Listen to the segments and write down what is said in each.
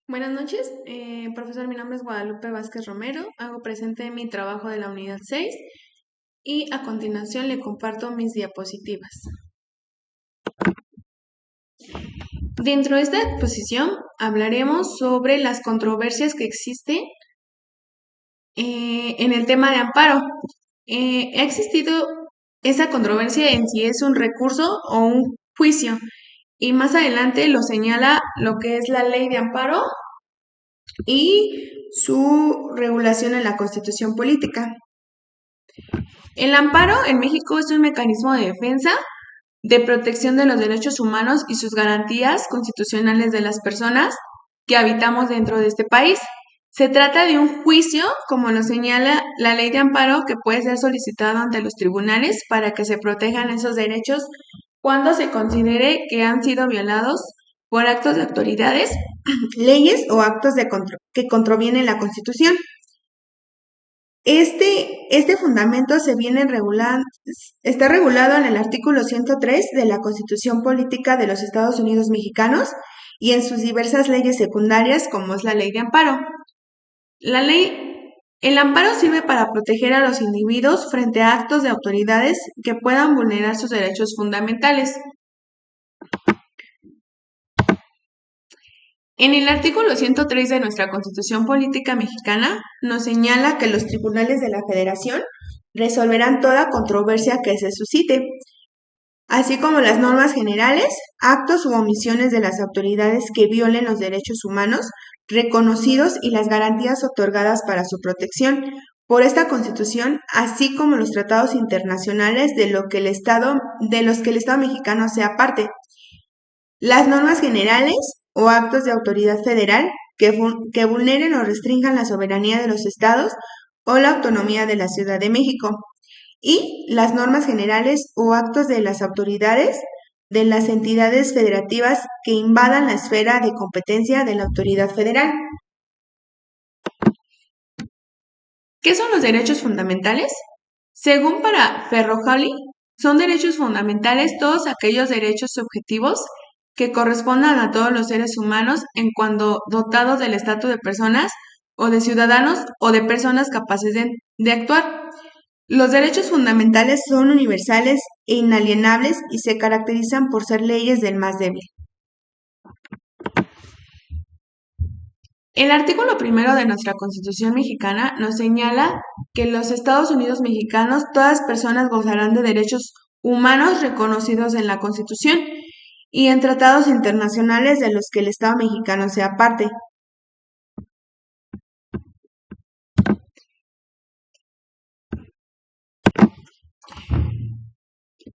Buenas noches, profesor. Mi nombre es Guadalupe Vázquez Romero. Hago presente mi trabajo de la unidad 6 y a continuación le comparto mis diapositivas. Dentro de esta exposición hablaremos sobre las controversias que existen en el tema de amparo. Ha existido esa controversia en si es un recurso o un juicio, y más adelante lo señala lo que es la ley de amparo y su regulación en la Constitución política. El amparo en México es un mecanismo de defensa, de protección de los derechos humanos y sus garantías constitucionales de las personas que habitamos dentro de este país. Se trata de un juicio, como lo señala la ley de amparo, que puede ser solicitado ante los tribunales para que se protejan esos derechos cuando se considere que han sido violados por actos de autoridades, leyes o actos que contravienen la Constitución. Este fundamento está regulado en el artículo 103 de la Constitución Política de los Estados Unidos Mexicanos y en sus diversas leyes secundarias, como es la Ley de Amparo. El amparo sirve para proteger a los individuos frente a actos de autoridades que puedan vulnerar sus derechos fundamentales. En el artículo 103 de nuestra Constitución Política Mexicana nos señala que los tribunales de la Federación resolverán toda controversia que se suscite, así como las normas generales, actos u omisiones de las autoridades que violen los derechos humanos reconocidos y las garantías otorgadas para su protección por esta Constitución, así como los tratados internacionales de los que el Estado mexicano sea parte. Las normas generales o actos de autoridad federal que vulneren o restrinjan la soberanía de los estados o la autonomía de la Ciudad de México, y las normas generales o actos de las autoridades de las entidades federativas que invadan la esfera de competencia de la autoridad federal. ¿Qué son los derechos fundamentales? Según para Ferrojali, son derechos fundamentales todos aquellos derechos subjetivos que correspondan a todos los seres humanos en cuanto dotados del estatus de personas o de ciudadanos o de personas capaces de actuar. Los derechos fundamentales son universales e inalienables y se caracterizan por ser leyes del más débil. El artículo 1 de nuestra Constitución mexicana nos señala que en los Estados Unidos mexicanos todas personas gozarán de derechos humanos reconocidos en la Constitución y en tratados internacionales de los que el Estado mexicano sea parte.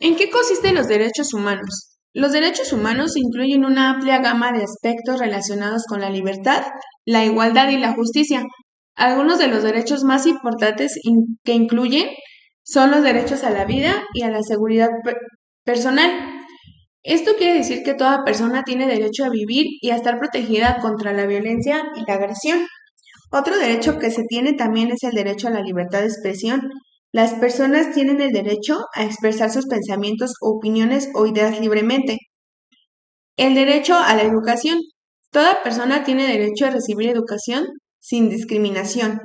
¿En qué consisten los derechos humanos? Los derechos humanos incluyen una amplia gama de aspectos relacionados con la libertad, la igualdad y la justicia. Algunos de los derechos más importantes que incluyen son los derechos a la vida y a la seguridad personal. Esto quiere decir que toda persona tiene derecho a vivir y a estar protegida contra la violencia y la agresión. Otro derecho que se tiene también es el derecho a la libertad de expresión. Las personas tienen el derecho a expresar sus pensamientos, opiniones o ideas libremente. El derecho a la educación. Toda persona tiene derecho a recibir educación sin discriminación.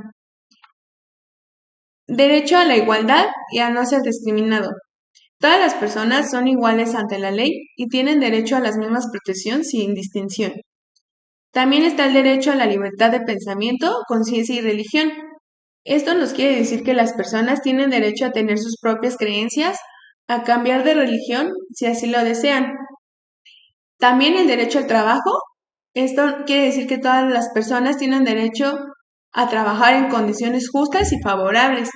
Derecho a la igualdad y a no ser discriminado. Todas las personas son iguales ante la ley y tienen derecho a las mismas protecciones sin distinción. También está el derecho a la libertad de pensamiento, conciencia y religión. Esto nos quiere decir que las personas tienen derecho a tener sus propias creencias, a cambiar de religión si así lo desean. También el derecho al trabajo. Esto quiere decir que todas las personas tienen derecho a trabajar en condiciones justas y favorables,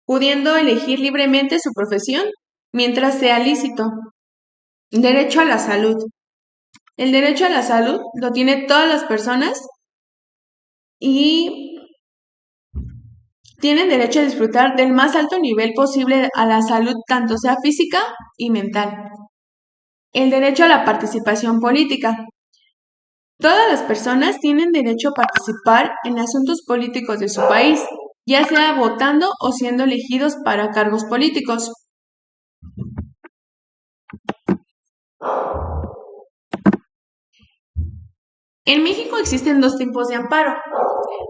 pudiendo elegir libremente su profesión mientras sea lícito. Derecho a la salud. El derecho a la salud lo tienen todas las personas y tienen derecho a disfrutar del más alto nivel posible a la salud, tanto sea física y mental. El derecho a la participación política. Todas las personas tienen derecho a participar en asuntos políticos de su país, ya sea votando o siendo elegidos para cargos políticos. En México existen dos tipos de amparo,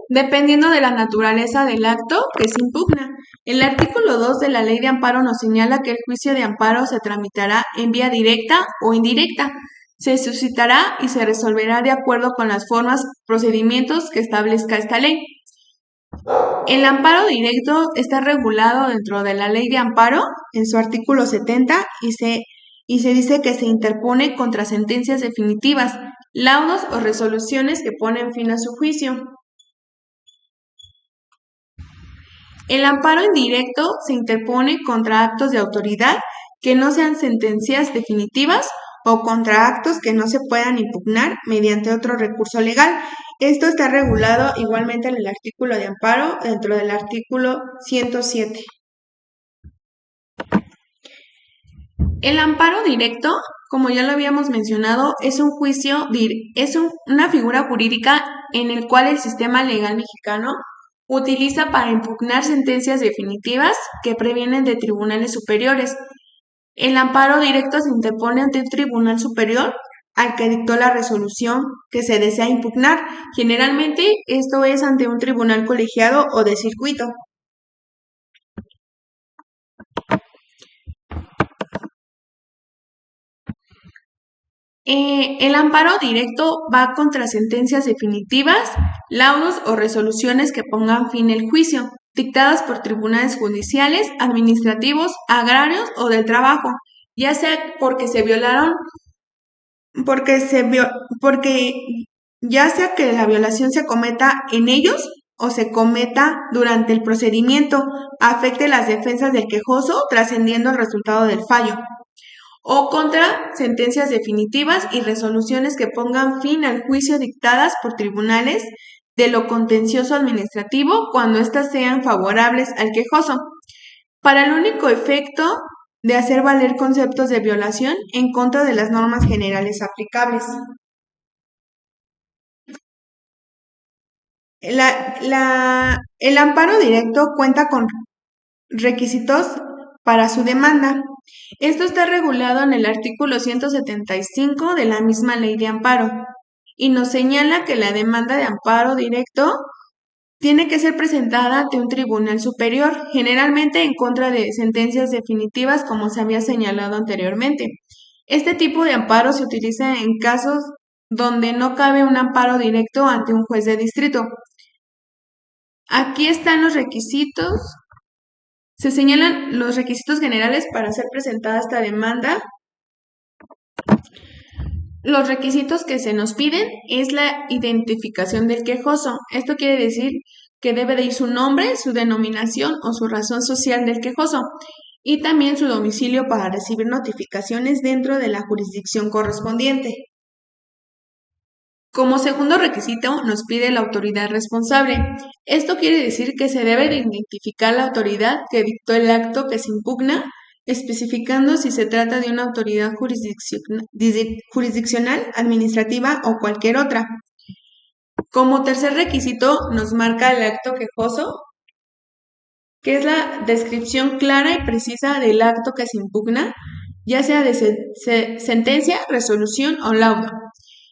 dependiendo de la naturaleza del acto que se impugna. El artículo 2 de la Ley de Amparo nos señala que el juicio de amparo se tramitará en vía directa o indirecta, se suscitará y se resolverá de acuerdo con las formas, procedimientos que establezca esta ley. El amparo directo está regulado dentro de la Ley de Amparo en su artículo 70 y se dice que se interpone contra sentencias definitivas, laudos o resoluciones que ponen fin a su juicio. El amparo indirecto se interpone contra actos de autoridad que no sean sentencias definitivas o contra actos que no se puedan impugnar mediante otro recurso legal. Esto está regulado igualmente en el artículo de amparo dentro del artículo 107. El amparo directo, como ya lo habíamos mencionado, es un juicio, una figura jurídica en el cual el sistema legal mexicano utiliza para impugnar sentencias definitivas que previenen de tribunales superiores. El amparo directo se interpone ante un tribunal superior al que dictó la resolución que se desea impugnar. Generalmente esto es ante un tribunal colegiado o de circuito. El amparo directo va contra sentencias definitivas, laudos o resoluciones que pongan fin al juicio, dictadas por tribunales judiciales, administrativos, agrarios o del trabajo, ya sea porque se violaron, porque ya sea que la violación se cometa en ellos o se cometa durante el procedimiento, afecte las defensas del quejoso, trascendiendo el resultado del fallo, o contra sentencias definitivas y resoluciones que pongan fin al juicio dictadas por tribunales de lo contencioso administrativo cuando éstas sean favorables al quejoso, para el único efecto de hacer valer conceptos de violación en contra de las normas generales aplicables. El amparo directo cuenta con requisitos para su demanda. Esto está regulado en el artículo 175 de la misma Ley de Amparo y nos señala que la demanda de amparo directo tiene que ser presentada ante un tribunal superior, generalmente en contra de sentencias definitivas como se había señalado anteriormente. Este tipo de amparo se utiliza en casos donde no cabe un amparo directo ante un juez de distrito. Aquí están los requisitos. Se señalan los requisitos generales para ser presentada esta demanda. Los requisitos que se nos piden es la identificación del quejoso. Esto quiere decir que debe de ir su nombre, su denominación o su razón social del quejoso y también su domicilio para recibir notificaciones dentro de la jurisdicción correspondiente. Como segundo requisito nos pide la autoridad responsable. Esto quiere decir que se debe de identificar la autoridad que dictó el acto que se impugna, especificando si se trata de una autoridad jurisdiccional, administrativa o cualquier otra. Como tercer requisito nos marca el acto quejoso, que es la descripción clara y precisa del acto que se impugna, ya sea de sentencia, resolución o laudo,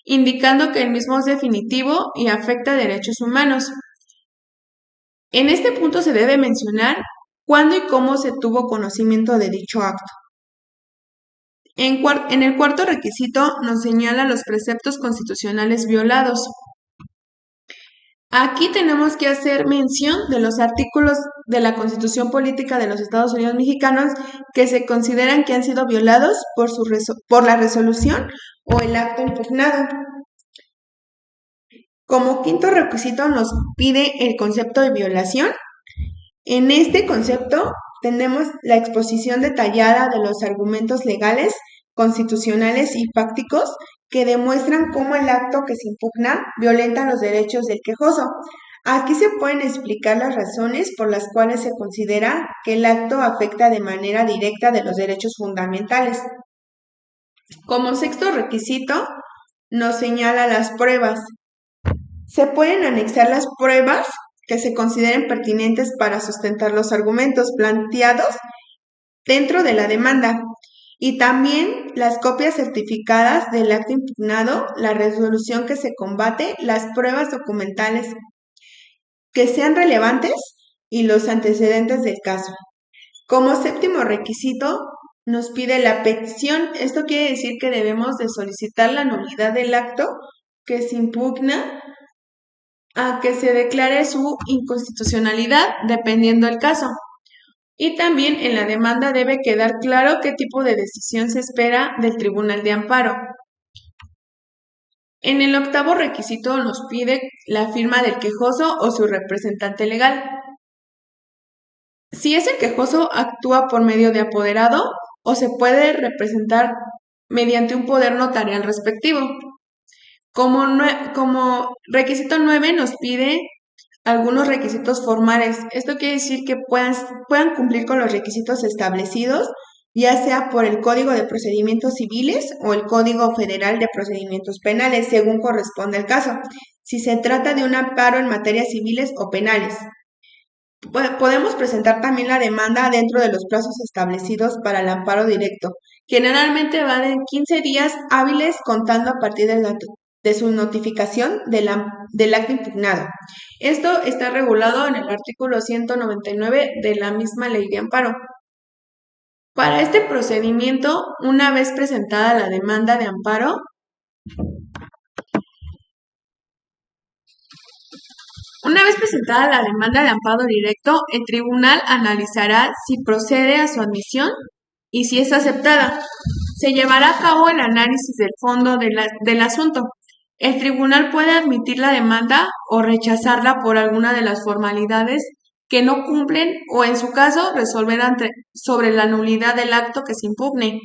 indicando que el mismo es definitivo y afecta a derechos humanos. En este punto se debe mencionar cuándo y cómo se tuvo conocimiento de dicho acto. En el cuarto requisito nos señala los preceptos constitucionales violados. Aquí tenemos que hacer mención de los artículos de la Constitución Política de los Estados Unidos Mexicanos que se consideran que han sido violados por la resolución o el acto impugnado. Como quinto requisito nos pide el concepto de violación. En este concepto tenemos la exposición detallada de los argumentos legales, constitucionales y fácticos que demuestran cómo el acto que se impugna violenta los derechos del quejoso. Aquí se pueden explicar las razones por las cuales se considera que el acto afecta de manera directa de los derechos fundamentales. Como sexto requisito nos señala las pruebas. Se pueden anexar las pruebas que se consideren pertinentes para sustentar los argumentos planteados dentro de la demanda. y también las copias certificadas del acto impugnado, la resolución que se combate, las pruebas documentales que sean relevantes y los antecedentes del caso. Como séptimo requisito, nos pide la petición. Esto quiere decir que debemos de solicitar la nulidad del acto que se impugna a que se declare su inconstitucionalidad dependiendo del caso. Y también en la demanda debe quedar claro qué tipo de decisión se espera del Tribunal de Amparo. En el octavo requisito nos pide la firma del quejoso o su representante legal. Si es el quejoso, actúa por medio de apoderado o se puede representar mediante un poder notarial respectivo. Como requisito 9 nos pide algunos requisitos formales. Esto quiere decir que puedan cumplir con los requisitos establecidos, ya sea por el Código de Procedimientos Civiles o el Código Federal de Procedimientos Penales, según corresponde el caso, si se trata de un amparo en materias civiles o penales. Podemos presentar también la demanda dentro de los plazos establecidos para el amparo directo. Generalmente va de 15 días hábiles contando a partir de su notificación del acto impugnado. Esto está regulado en el artículo 199 de la misma ley de amparo. Para este procedimiento, una vez presentada la demanda de amparo, directo, el tribunal analizará si procede a su admisión y si es aceptada. Se llevará a cabo el análisis del fondo del asunto. El tribunal puede admitir la demanda o rechazarla por alguna de las formalidades que no cumplen o, en su caso, resolver sobre la nulidad del acto que se impugne.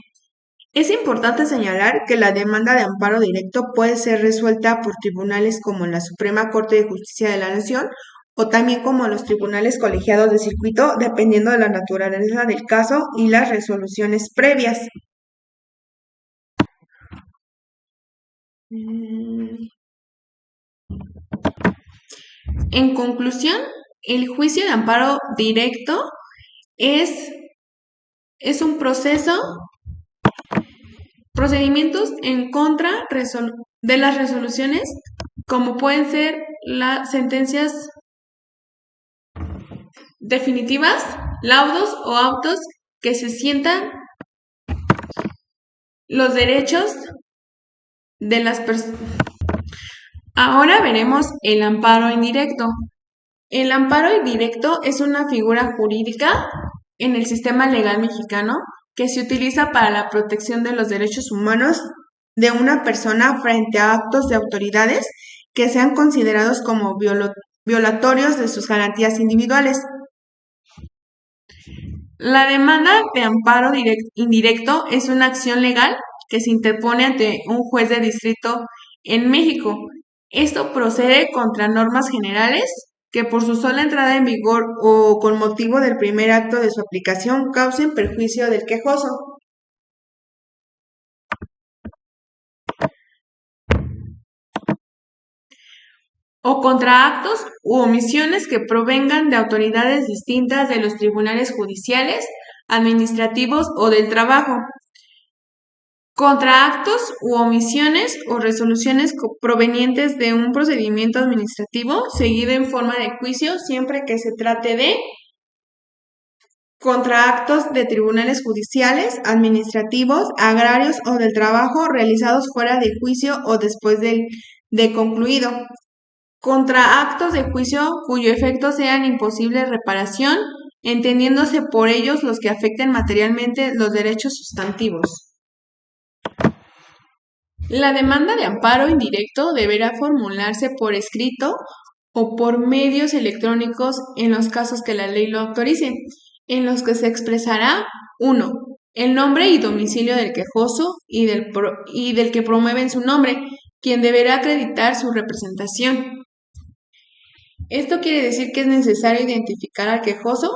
Es importante señalar que la demanda de amparo directo puede ser resuelta por tribunales como la Suprema Corte de Justicia de la Nación o también como los tribunales colegiados de circuito, dependiendo de la naturaleza del caso y las resoluciones previas. En conclusión, el juicio de amparo directo es un procedimientos en contra de las resoluciones, como pueden ser las sentencias definitivas, laudos o autos que se sientan los derechos de las personas. Ahora veremos el amparo indirecto. El amparo indirecto es una figura jurídica en el sistema legal mexicano que se utiliza para la protección de los derechos humanos de una persona frente a actos de autoridades que sean considerados como violatorios de sus garantías individuales. La demanda de amparo indirecto es una acción legal que se interpone ante un juez de distrito en México. Esto procede contra normas generales que por su sola entrada en vigor o con motivo del primer acto de su aplicación causen perjuicio del quejoso. O contra actos u omisiones que provengan de autoridades distintas de los tribunales judiciales, administrativos o del trabajo. Contra actos u omisiones o resoluciones provenientes de un procedimiento administrativo seguido en forma de juicio, siempre que se trate de contra actos de tribunales judiciales, administrativos, agrarios o del trabajo realizados fuera de juicio o después de concluido. Contra actos de juicio cuyo efecto sean imposible reparación, entendiéndose por ellos los que afecten materialmente los derechos sustantivos. La demanda de amparo indirecto deberá formularse por escrito o por medios electrónicos en los casos que la ley lo autorice, en los que se expresará 1. El nombre y domicilio del quejoso y del que promueve en su nombre, quien deberá acreditar su representación. Esto quiere decir que es necesario identificar al quejoso,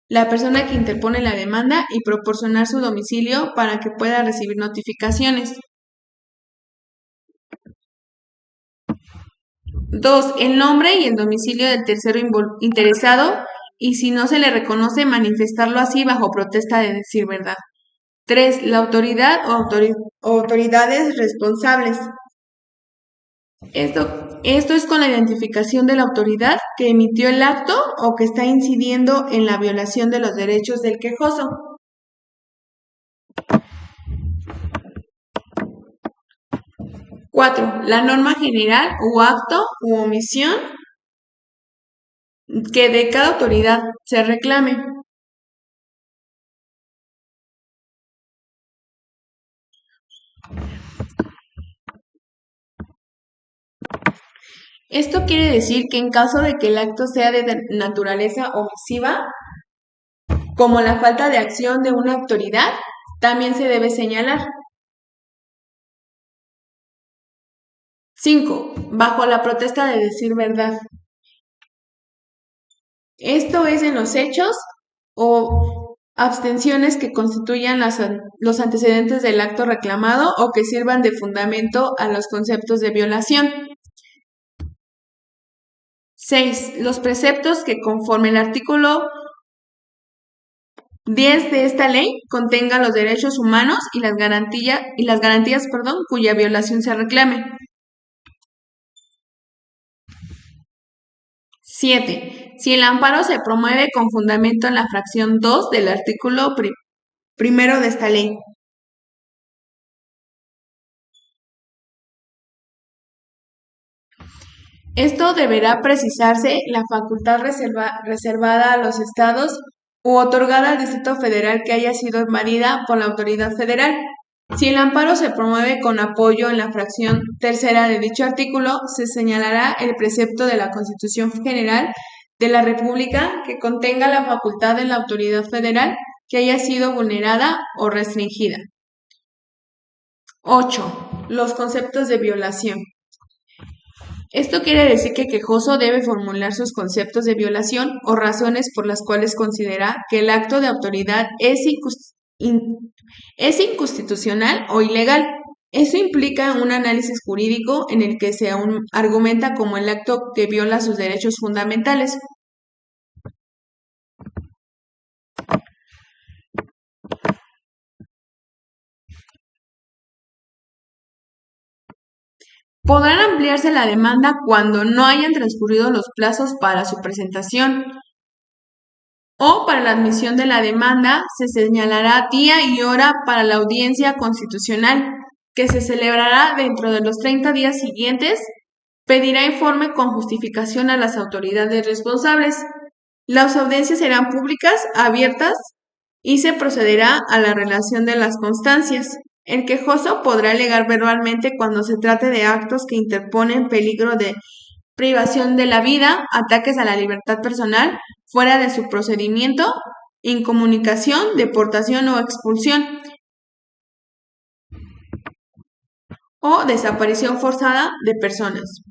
la persona que interpone la demanda, y proporcionar su domicilio para que pueda recibir notificaciones. 2. El nombre y el domicilio del tercero interesado, y si no se le reconoce, manifestarlo así bajo protesta de decir verdad. 3. La autoridad o autoridades responsables. Esto es con la identificación de la autoridad que emitió el acto o que está incidiendo en la violación de los derechos del quejoso. 4. La norma general o acto u omisión que de cada autoridad se reclame. Esto quiere decir que en caso de que el acto sea de naturaleza omisiva, como la falta de acción de una autoridad, también se debe señalar. 5. Bajo la protesta de decir verdad. Esto es en los hechos o abstenciones que constituyan los antecedentes del acto reclamado o que sirvan de fundamento a los conceptos de violación. 6. Los preceptos que conforme el artículo 10 de esta ley contengan los derechos humanos y las garantías, cuya violación se reclame. 7. Si el amparo se promueve con fundamento en la fracción 2 del artículo primero de esta ley. Esto deberá precisarse la facultad reservada a los estados u otorgada al Distrito Federal que haya sido invadida por la autoridad federal. Si el amparo se promueve con apoyo en la fracción tercera de dicho artículo, se señalará el precepto de la Constitución General de la República que contenga la facultad de la autoridad federal que haya sido vulnerada o restringida. 8. Los conceptos de violación. Esto quiere decir que quejoso debe formular sus conceptos de violación o razones por las cuales considera que el acto de autoridad es inconstitucional o ilegal. Eso implica un análisis jurídico en el que se argumenta como el acto que viola sus derechos fundamentales. Podrán ampliarse la demanda cuando no hayan transcurrido los plazos para su presentación o para la admisión de la demanda se señalará día y hora para la audiencia constitucional, que se celebrará dentro de los 30 días siguientes. Pedirá informe con justificación a las autoridades responsables. Las audiencias serán públicas, abiertas y se procederá a la relación de las constancias. El quejoso podrá alegar verbalmente cuando se trate de actos que interponen peligro de privación de la vida, ataques a la libertad personal, fuera de su procedimiento, incomunicación, deportación o expulsión, o desaparición forzada de personas.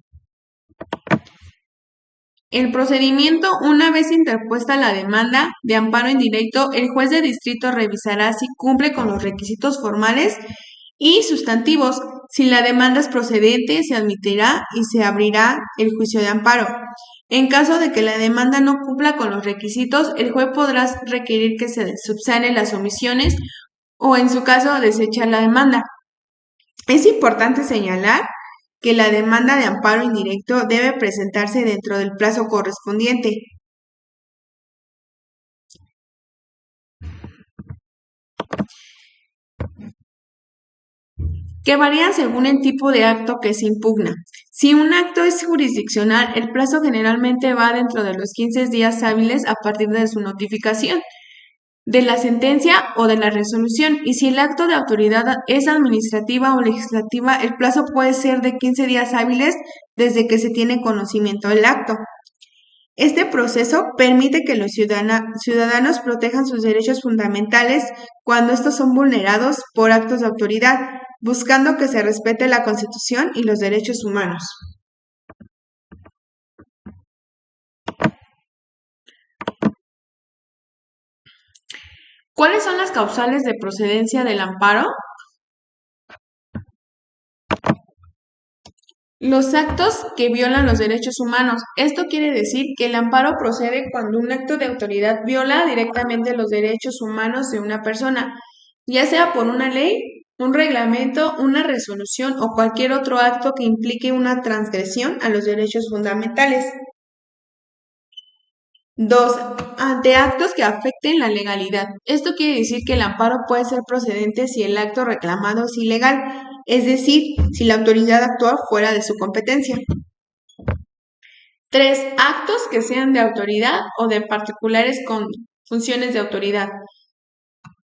El procedimiento, una vez interpuesta la demanda de amparo indirecto, el juez de distrito revisará si cumple con los requisitos formales y sustantivos. Si la demanda es procedente, se admitirá y se abrirá el juicio de amparo. En caso de que la demanda no cumpla con los requisitos, el juez podrá requerir que se subsanen las omisiones o, en su caso, desechar la demanda. Es importante señalar que la demanda de amparo indirecto debe presentarse dentro del plazo correspondiente. Que varían según el tipo de acto que se impugna. Si un acto es jurisdiccional, el plazo generalmente va dentro de los 15 días hábiles a partir de su notificación, de la sentencia o de la resolución, y si el acto de autoridad es administrativa o legislativa, el plazo puede ser de 15 días hábiles desde que se tiene conocimiento del acto. Este proceso permite que los ciudadanos protejan sus derechos fundamentales cuando estos son vulnerados por actos de autoridad, buscando que se respete la Constitución y los derechos humanos. ¿Cuáles son las causales de procedencia del amparo? Los actos que violan los derechos humanos. Esto quiere decir que el amparo procede cuando un acto de autoridad viola directamente los derechos humanos de una persona. ya sea por una ley, un reglamento, una resolución o cualquier otro acto que implique una transgresión a los derechos fundamentales. 2. Ante actos que afecten la legalidad. Esto quiere decir que el amparo puede ser procedente si el acto reclamado es ilegal, es decir, si la autoridad actúa fuera de su competencia. 3. Actos que sean de autoridad o de particulares con funciones de autoridad.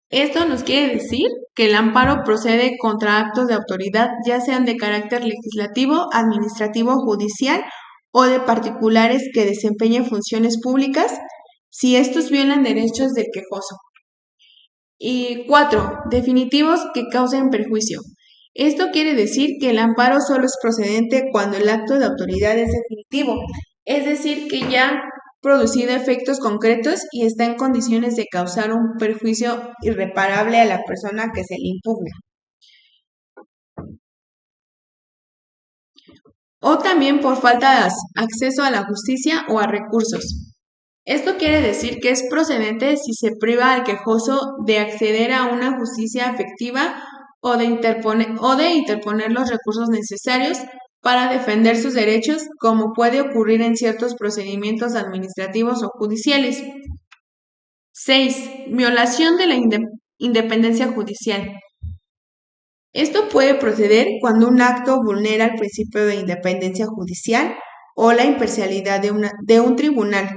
Esto nos quiere decir que el amparo procede contra actos de autoridad, ya sean de carácter legislativo, administrativo, judicial o de particulares que desempeñen funciones públicas, si estos violan derechos del quejoso. Y 4. Definitivos que causen perjuicio. Esto quiere decir que el amparo solo es procedente cuando el acto de autoridad es definitivo, es decir, que ya ha producido efectos concretos y está en condiciones de causar un perjuicio irreparable a la persona que se le impugna. O también por falta de acceso a la justicia o a recursos. Esto quiere decir que es procedente si se priva al quejoso de acceder a una justicia efectiva o de interponer los recursos necesarios para defender sus derechos, como puede ocurrir en ciertos procedimientos administrativos o judiciales. 6. Violación de la independencia judicial. Esto puede proceder cuando un acto vulnera el principio de independencia judicial o la imparcialidad de un tribunal,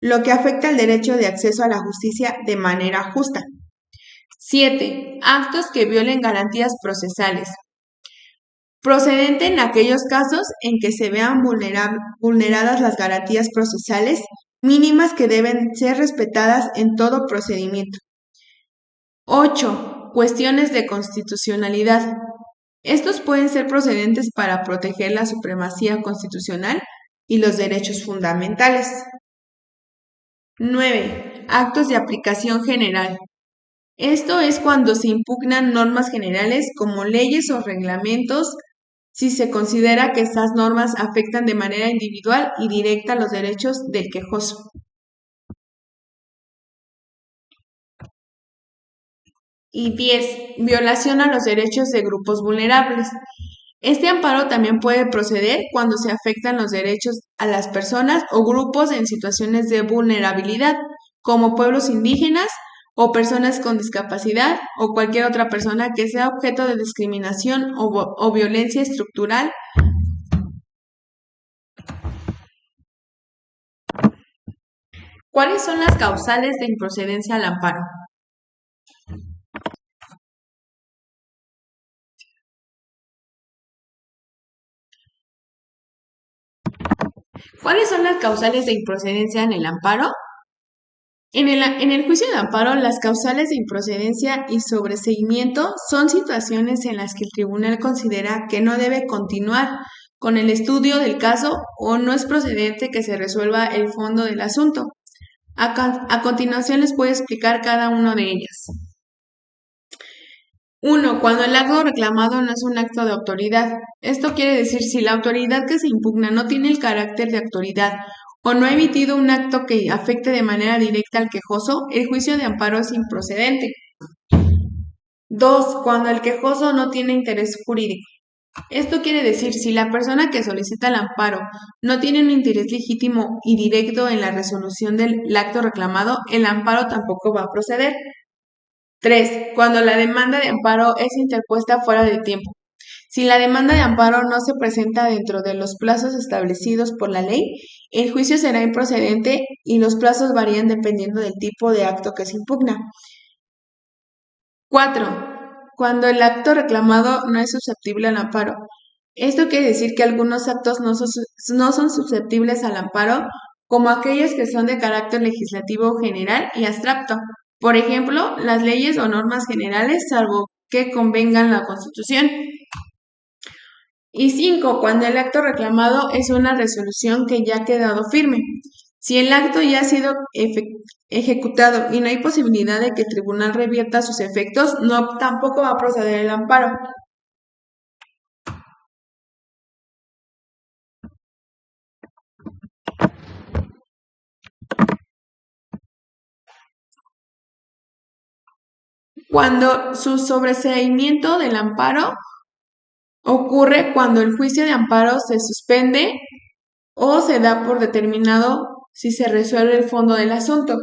lo que afecta al derecho de acceso a la justicia de manera justa. 7. Actos que violen garantías procesales. Procedente en aquellos casos en que se vean vulneradas las garantías procesales mínimas que deben ser respetadas en todo procedimiento. 8. Cuestiones de constitucionalidad. Estos pueden ser procedentes para proteger la supremacía constitucional y los derechos fundamentales. 9. Actos de aplicación general. Esto es cuando se impugnan normas generales como leyes o reglamentos si se considera que estas normas afectan de manera individual y directa los derechos del quejoso. Y 10. Violación a los derechos de grupos vulnerables. Este amparo también puede proceder cuando se afectan los derechos a las personas o grupos en situaciones de vulnerabilidad, como pueblos indígenas o personas con discapacidad o cualquier otra persona que sea objeto de discriminación o violencia estructural. ¿Cuáles son las causales de improcedencia al amparo? ¿Cuáles son las causales de improcedencia en el amparo? En el juicio de amparo, las causales de improcedencia y sobreseimiento son situaciones en las que el tribunal considera que no debe continuar con el estudio del caso o no es procedente que se resuelva el fondo del asunto. A continuación les voy a explicar cada una de ellas. 1. Cuando el acto reclamado no es un acto de autoridad. Esto quiere decir si la autoridad que se impugna no tiene el carácter de autoridad o no ha emitido un acto que afecte de manera directa al quejoso, el juicio de amparo es improcedente. 2. Cuando el quejoso no tiene interés jurídico. Esto quiere decir si la persona que solicita el amparo no tiene un interés legítimo y directo en la resolución del acto reclamado, el amparo tampoco va a proceder. 3. Cuando la demanda de amparo es interpuesta fuera de tiempo. Si la demanda de amparo no se presenta dentro de los plazos establecidos por la ley, el juicio será improcedente y los plazos varían dependiendo del tipo de acto que se impugna. 4. Cuando el acto reclamado no es susceptible al amparo. Esto quiere decir que algunos actos no son susceptibles al amparo, como aquellos que son de carácter legislativo general y abstracto. Por ejemplo, las leyes o normas generales, salvo que convengan la Constitución. Y 5. Cuando el acto reclamado es una resolución que ya ha quedado firme. Si el acto ya ha sido ejecutado y no hay posibilidad de que el tribunal revierta sus efectos, tampoco va a proceder el amparo. Cuando su sobreseimiento del amparo ocurre cuando el juicio de amparo se suspende o se da por determinado si se resuelve el fondo del asunto.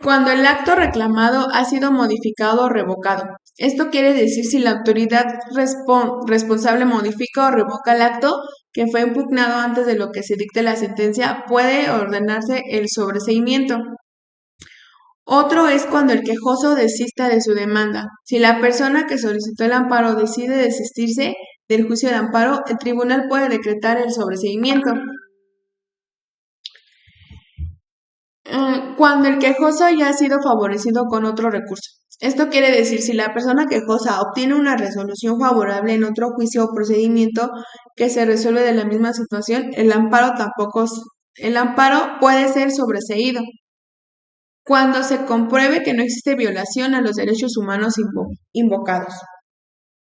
Cuando el acto reclamado ha sido modificado o revocado. Esto quiere decir si la autoridad responsable modifica o revoca el acto que fue impugnado antes de lo que se dicte la sentencia, puede ordenarse el sobreseimiento. Otro es cuando el quejoso desista de su demanda. Si la persona que solicitó el amparo decide desistirse del juicio de amparo, el tribunal puede decretar el sobreseimiento. Cuando el quejoso ya ha sido favorecido con otro recurso. Esto quiere decir si la persona quejosa obtiene una resolución favorable en otro juicio o procedimiento que se resuelve de la misma situación, el amparo puede ser sobreseído. Cuando se compruebe que no existe violación a los derechos humanos invocados.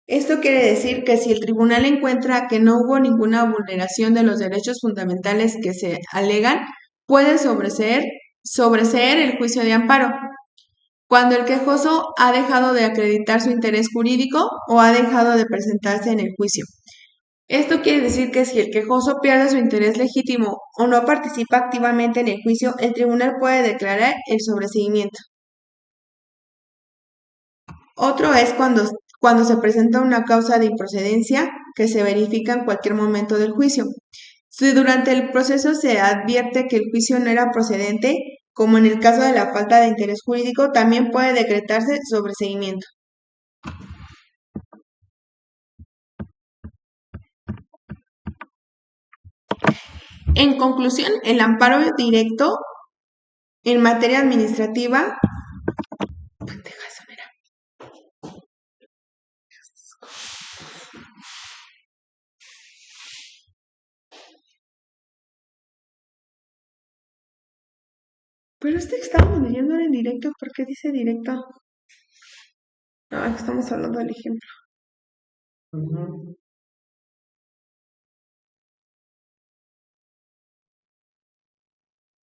Esto quiere decir que si el tribunal encuentra que no hubo ninguna vulneración de los derechos fundamentales que se alegan, puede sobreseer el juicio de amparo. Cuando el quejoso ha dejado de acreditar su interés jurídico o ha dejado de presentarse en el juicio. Esto quiere decir que si el quejoso pierde su interés legítimo o no participa activamente en el juicio, el tribunal puede declarar el sobreseimiento. Otro es cuando se presenta una causa de improcedencia que se verifica en cualquier momento del juicio. Si durante el proceso se advierte que el juicio no era procedente, como en el caso de la falta de interés jurídico, también puede decretarse sobreseimiento. En conclusión, el amparo directo en materia administrativa pero este que estábamos leyendo era en directo, ¿por qué dice directo? No, es que estamos hablando del ejemplo.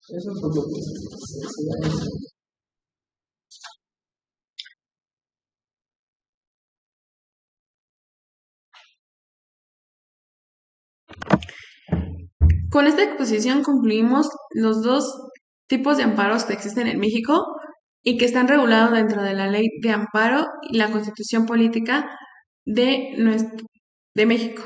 Eso es lo que Con esta exposición concluimos los dos tipos de amparos que existen en México y que están regulados dentro de la Ley de Amparo y la Constitución Política de México.